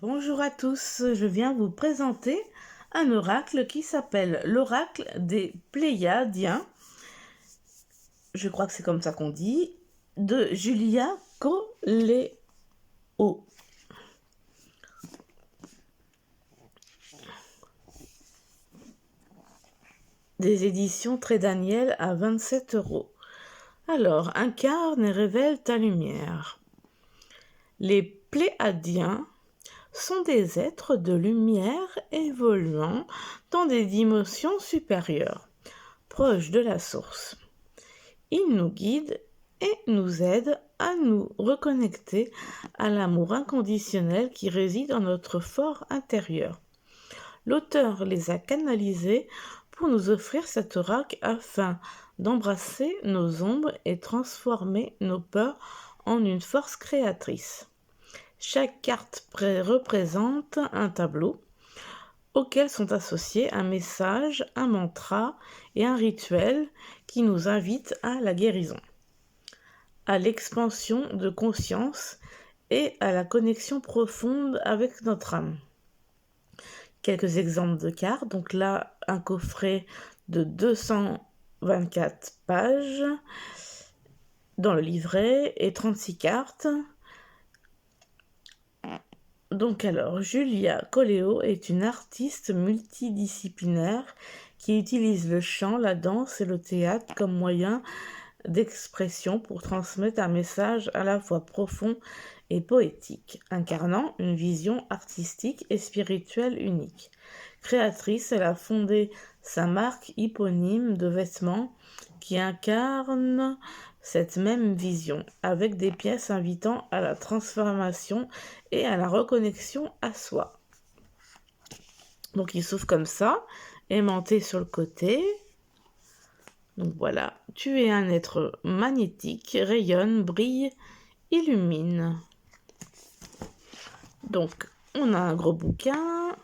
Bonjour à tous, je viens vous présenter un oracle qui s'appelle l'oracle des Pléiadiens, je crois que c'est comme ça qu'on dit, de Julia Coléo. Des éditions Très Daniel à 27 €. Alors, incarne et révèle ta lumière. Les Pléiadiens sont des êtres de lumière évoluant dans des dimensions supérieures, proches de la source. Ils nous guident et nous aident à nous reconnecter à l'amour inconditionnel qui réside dans notre fort intérieur. L'auteur les a canalisés pour nous offrir cet oracle afin d'embrasser nos ombres et transformer nos peurs en une force créatrice. Chaque carte représente un tableau auquel sont associés un message, un mantra et un rituel qui nous invite à la guérison, à l'expansion de conscience et à la connexion profonde avec notre âme. Quelques exemples de cartes. Donc là, un coffret de 224 pages dans le livret et 36 cartes. Donc alors, Julia Coléo est une artiste multidisciplinaire qui utilise le chant, la danse et le théâtre comme moyen d'expression pour transmettre un message à la fois profond et poétique, incarnant une vision artistique et spirituelle unique. Créatrice, elle a fondé sa marque éponyme de vêtements qui incarne cette même vision, avec des pièces invitant à la transformation et à la reconnexion à soi. Donc il s'ouvre comme ça, aimanté sur le côté. Donc voilà, tu es un être magnétique, rayonne, brille, illumine. Donc on a un gros bouquin.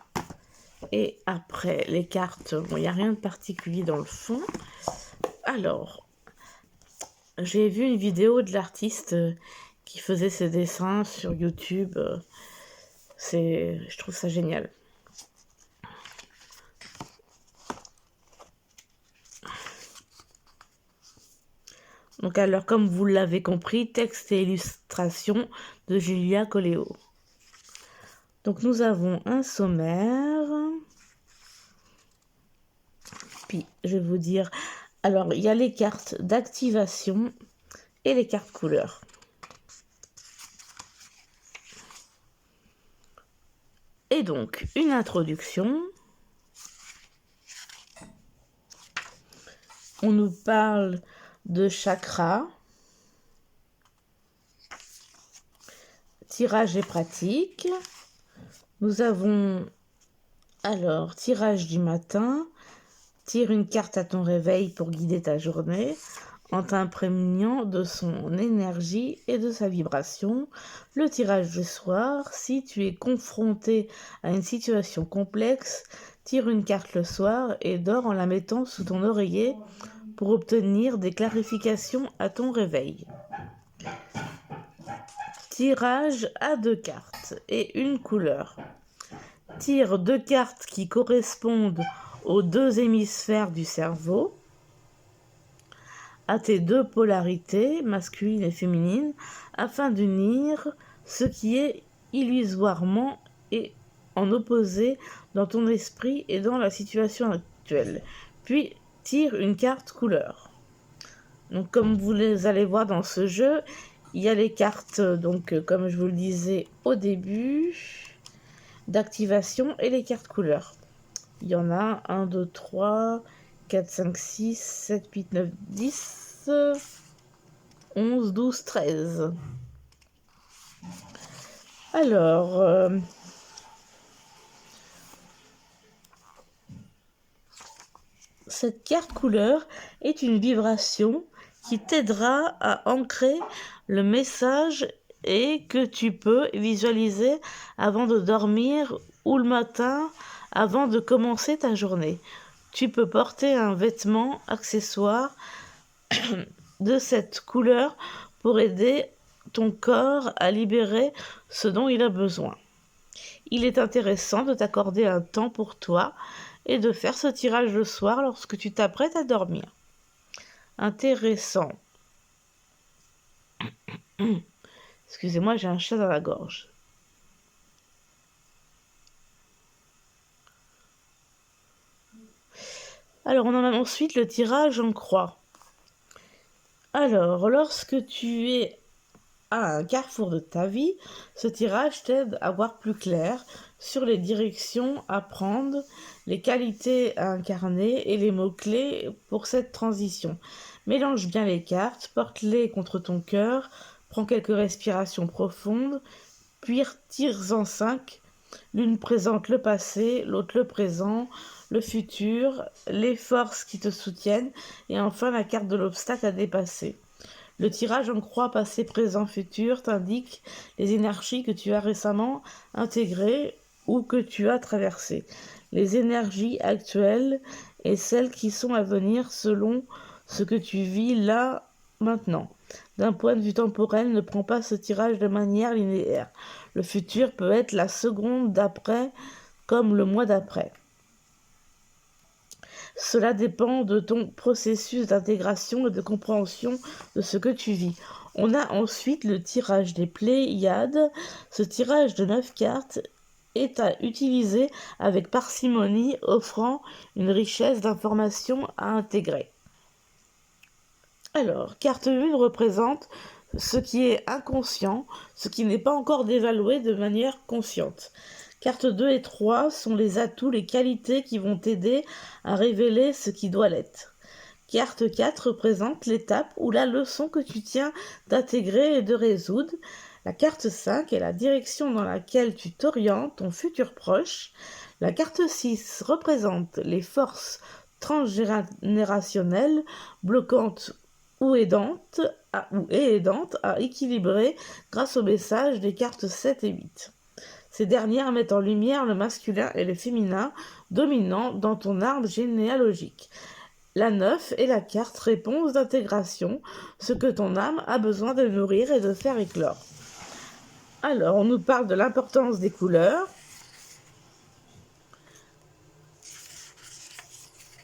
Et après, les cartes, bon, il n'y a rien de particulier dans le fond. Alors, j'ai vu une vidéo de l'artiste qui faisait ses dessins sur YouTube. Je trouve ça génial. Donc alors, comme vous l'avez compris, texte et illustration de Julia Coléo. Donc nous avons un sommaire. Puis, je vais vous dire... Alors, il y a les cartes d'activation et les cartes couleurs. Et donc, une introduction. On nous parle de chakras, tirage et pratique. Nous avons alors tirage du matin. Tire une carte à ton réveil pour guider ta journée en t'imprégnant de son énergie et de sa vibration. Le tirage du soir, si tu es confronté à une situation complexe, tire une carte le soir et dors en la mettant sous ton oreiller pour obtenir des clarifications à ton réveil. Tirage à 2 cartes et une couleur. Tire 2 cartes qui correspondent aux 2 hémisphères du cerveau, à tes 2 polarités, masculine et féminine, afin d'unir ce qui est illusoirement et en opposé dans ton esprit et dans la situation actuelle. Puis, tire une carte couleur. Donc, comme vous les allez voir dans ce jeu, il y a les cartes, donc, comme je vous le disais au début, d'activation et les cartes couleurs. Il y en a 1, 2, 3, 4, 5, 6, 7, 8, 9, 10, 11, 12, 13. Alors, cette carte couleur est une vibration qui t'aidera à ancrer le message et que tu peux visualiser avant de dormir ou le matin avant de commencer ta journée. Tu peux porter un vêtement, accessoire de cette couleur pour aider ton corps à libérer ce dont il a besoin. Il est intéressant de t'accorder un temps pour toi et de faire ce tirage le soir lorsque tu t'apprêtes à dormir. Intéressant. Excusez-moi, j'ai un chat dans la gorge. Alors, on a ensuite le tirage en croix. Alors, lorsque tu es à un carrefour de ta vie, ce tirage t'aide à voir plus clair sur les directions à prendre, les qualités à incarner et les mots-clés pour cette transition. Mélange bien les cartes, porte-les contre ton cœur, prends quelques respirations profondes, puis tire-en 5. L'une présente le passé, l'autre le présent, le futur, les forces qui te soutiennent et enfin la carte de l'obstacle à dépasser. Le tirage en croix passé, présent, futur t'indique les énergies que tu as récemment intégrées ou que tu as traversées, les énergies actuelles et celles qui sont à venir selon ce que tu vis là, maintenant. D'un point de vue temporel, ne prends pas ce tirage de manière linéaire. Le futur peut être la seconde d'après comme le mois d'après. Cela dépend de ton processus d'intégration et de compréhension de ce que tu vis. On a ensuite le tirage des Pléiades. Ce tirage de 9 cartes est à utiliser avec parcimonie, offrant une richesse d'informations à intégrer. Alors, carte 1 représente ce qui est inconscient, ce qui n'est pas encore dévalué de manière consciente. Cartes 2 et 3 sont les atouts, les qualités qui vont t'aider à révéler ce qui doit l'être. Carte 4 représente l'étape ou la leçon que tu tiens d'intégrer et de résoudre. La carte 5 est la direction dans laquelle tu t'orientes, ton futur proche. La carte 6 représente les forces transgénérationnelles bloquantes ou aidantes à équilibrer grâce au message des cartes 7 et 8. Ces dernières mettent en lumière le masculin et le féminin dominant dans ton arbre généalogique. La 9 est la carte réponse d'intégration, ce que ton âme a besoin de nourrir et de faire éclore. Alors, on nous parle de l'importance des couleurs.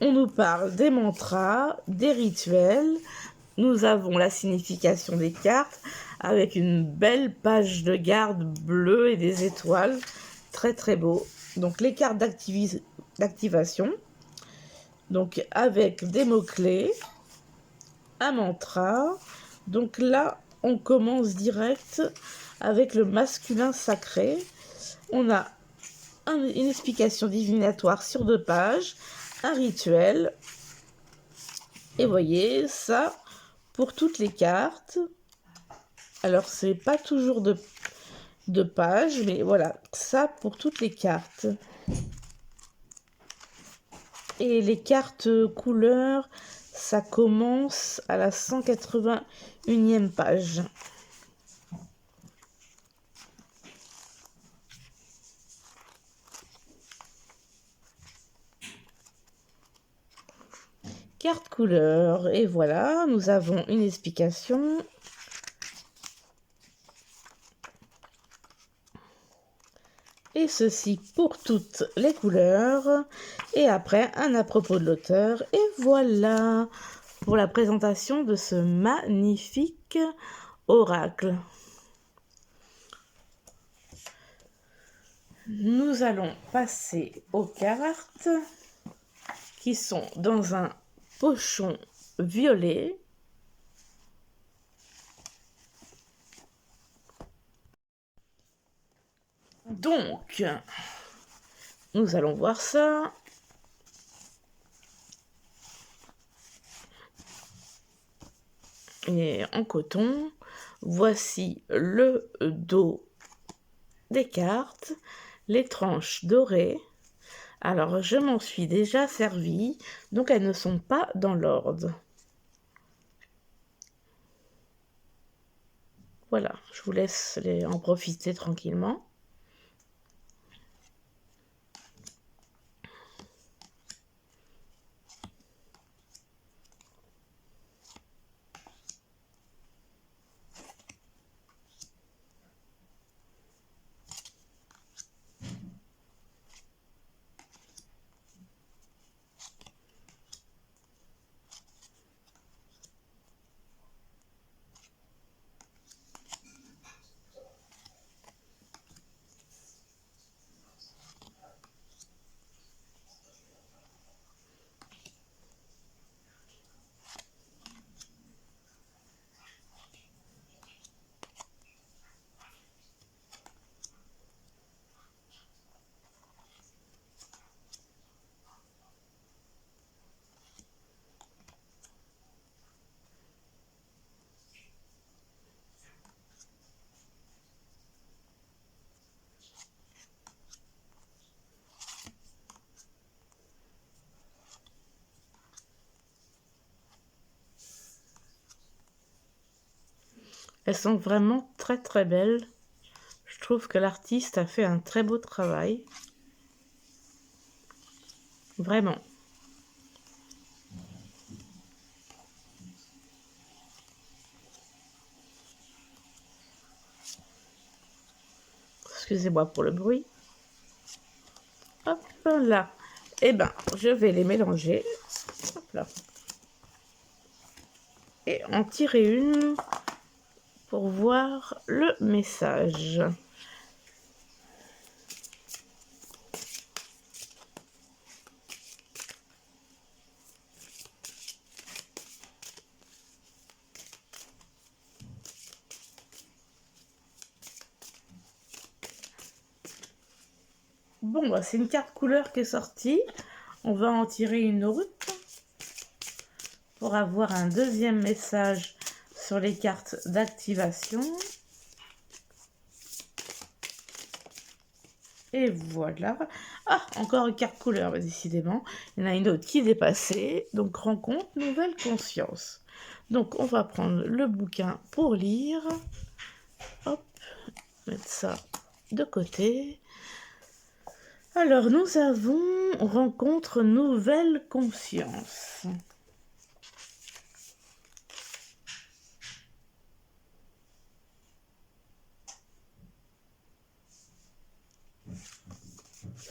On nous parle des mantras, des rituels. Nous avons la signification des cartes avec une belle page de garde bleue et des étoiles. Très très beau. Donc les cartes d'activation. Donc avec des mots-clés, un mantra. Donc là, on commence direct avec le masculin sacré. On a une explication divinatoire sur 2 pages, un rituel. Et voyez, ça, pour toutes les cartes. Alors, c'est pas toujours de pages, mais voilà, ça pour toutes les cartes. Et les cartes couleurs, ça commence à la 181e page. Carte couleur, et voilà, nous avons une explication. Et ceci pour toutes les couleurs. Et après, un à propos de l'auteur. Et voilà pour la présentation de ce magnifique oracle. Nous allons passer aux cartes qui sont dans un pochon violet. Donc, nous allons voir ça. Et en coton, voici le dos des cartes, les tranches dorées. Alors, je m'en suis déjà servi, donc elles ne sont pas dans l'ordre. Voilà, je vous laisse en profiter tranquillement. Elles sont vraiment très très belles. Je trouve que l'artiste a fait un très beau travail. Vraiment. Excusez-moi pour le bruit. Hop là. Eh ben, je vais les mélanger. Hop là. Et en tirer une pour voir le message. Bon, bah, c'est une carte couleur qui est sortie. On va en tirer une autre pour avoir un deuxième message sur les cartes d'activation. Et voilà. Ah, encore une carte couleur, bah, décidément. Il y en a une autre qui est dépassée. Donc, rencontre, nouvelle conscience. Donc, on va prendre le bouquin pour lire. Hop, mettre ça de côté. Alors, nous avons rencontre, nouvelle conscience.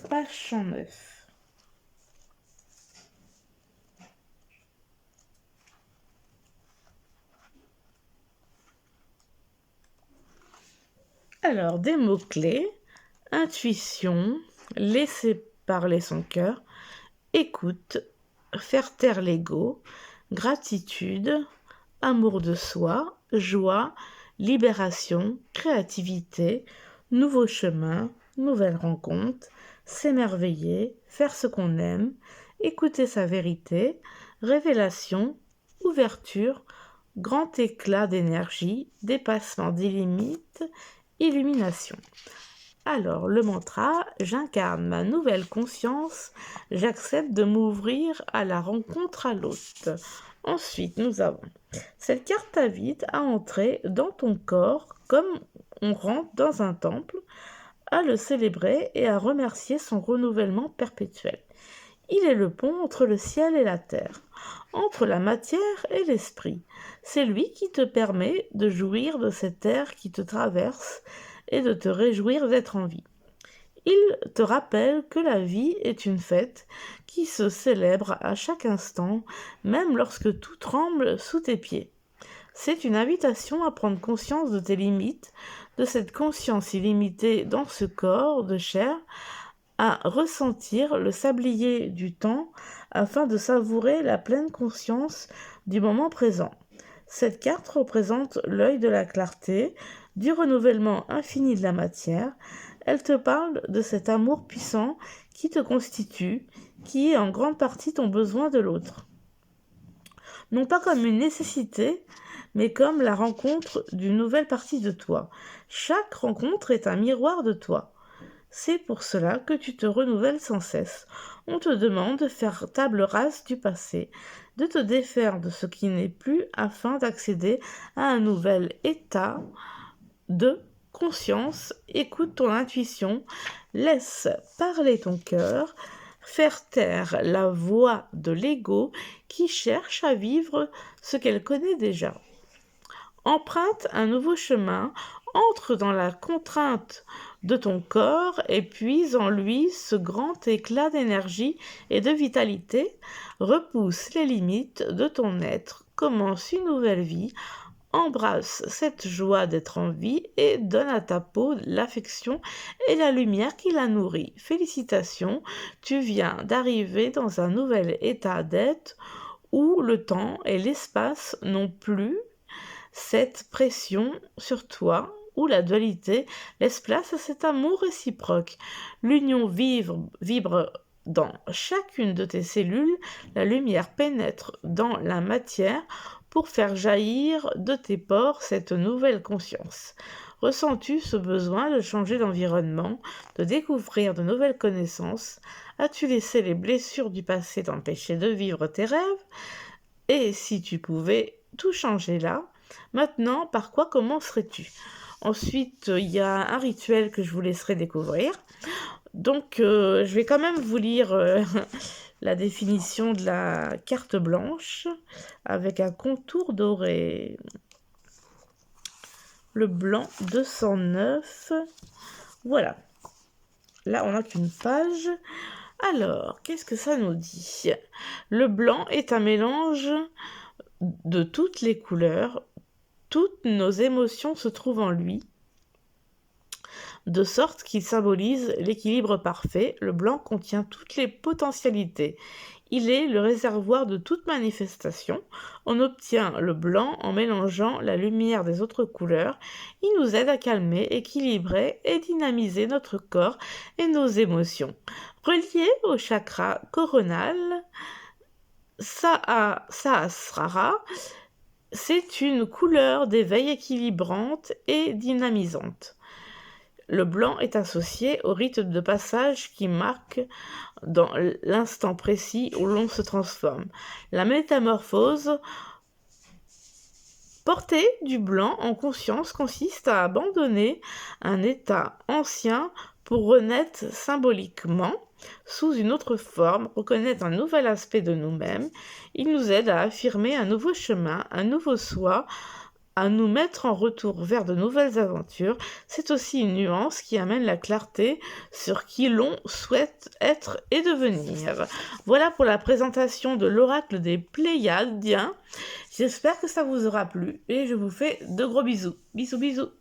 Page 109. Alors, des mots-clés, intuition, laisser parler son cœur, écoute, faire taire l'ego, gratitude, amour de soi, joie, libération, créativité, nouveau chemin, nouvelle rencontre, s'émerveiller, faire ce qu'on aime, écouter sa vérité, révélation, ouverture, grand éclat d'énergie, dépassement des limites, illumination. Alors, le mantra, j'incarne ma nouvelle conscience, j'accepte de m'ouvrir à la rencontre à l'autre. Ensuite, nous avons cette carte t'invite à entrer dans ton corps comme on rentre dans un temple, à le célébrer et à remercier son renouvellement perpétuel. Il est le pont entre le ciel et la terre, entre la matière et l'esprit. C'est lui qui te permet de jouir de cet air qui te traverse et de te réjouir d'être en vie. Il te rappelle que la vie est une fête qui se célèbre à chaque instant, même lorsque tout tremble sous tes pieds. C'est une invitation à prendre conscience de tes limites, de cette conscience illimitée dans ce corps de chair, à ressentir le sablier du temps afin de savourer la pleine conscience du moment présent. Cette carte représente l'œil de la clarté, du renouvellement infini de la matière. Elle te parle de cet amour puissant qui te constitue, qui est en grande partie ton besoin de l'autre. Non pas comme une nécessité, mais comme la rencontre d'une nouvelle partie de toi. Chaque rencontre est un miroir de toi. C'est pour cela que tu te renouvelles sans cesse. On te demande de faire table rase du passé, de te défaire de ce qui n'est plus afin d'accéder à un nouvel état de conscience. Écoute ton intuition, laisse parler ton cœur, faire taire la voix de l'ego qui cherche à vivre ce qu'elle connaît déjà. Emprunte un nouveau chemin, entre dans la contrainte de ton corps et puise en lui ce grand éclat d'énergie et de vitalité, repousse les limites de ton être, commence une nouvelle vie, embrasse cette joie d'être en vie et donne à ta peau l'affection et la lumière qui la nourrit. Félicitations, tu viens d'arriver dans un nouvel état d'être où le temps et l'espace n'ont plus cette pression sur toi, où la dualité laisse place à cet amour réciproque. L'union vibre dans chacune de tes cellules, la lumière pénètre dans la matière pour faire jaillir de tes pores cette nouvelle conscience. Ressens-tu ce besoin de changer d'environnement, de découvrir de nouvelles connaissances? As-tu laissé les blessures du passé t'empêcher de vivre tes rêves? Et si tu pouvais tout changer là, Maintenant, par quoi commencerais-tu? Ensuite, il y a un rituel que je vous laisserai découvrir. Donc, je vais quand même vous lire la définition de la carte blanche avec un contour doré. Le blanc 209. Voilà. Là, on n'a qu'une page. Alors, qu'est-ce que ça nous dit? Le blanc est un mélange de toutes les couleurs. Toutes nos émotions se trouvent en lui, de sorte qu'il symbolise l'équilibre parfait. Le blanc contient toutes les potentialités. Il est le réservoir de toute manifestation. On obtient le blanc en mélangeant la lumière des autres couleurs. Il nous aide à calmer, équilibrer et dynamiser notre corps et nos émotions. Relié au chakra coronal, Sahasrara, c'est une couleur d'éveil équilibrante et dynamisante. Le blanc est associé au rite de passage qui marque dans l'instant précis où l'on se transforme. La métamorphose portée du blanc en conscience consiste à abandonner un état ancien pour renaître symboliquement sous une autre forme, reconnaître un nouvel aspect de nous-mêmes. Il nous aide à affirmer un nouveau chemin, un nouveau soi, à nous mettre en retour vers de nouvelles aventures. C'est aussi une nuance qui amène la clarté sur qui l'on souhaite être et devenir. Voilà pour la présentation de l'oracle des Pléiadiens. J'espère que ça vous aura plu et je vous fais de gros bisous. Bisous, bisous.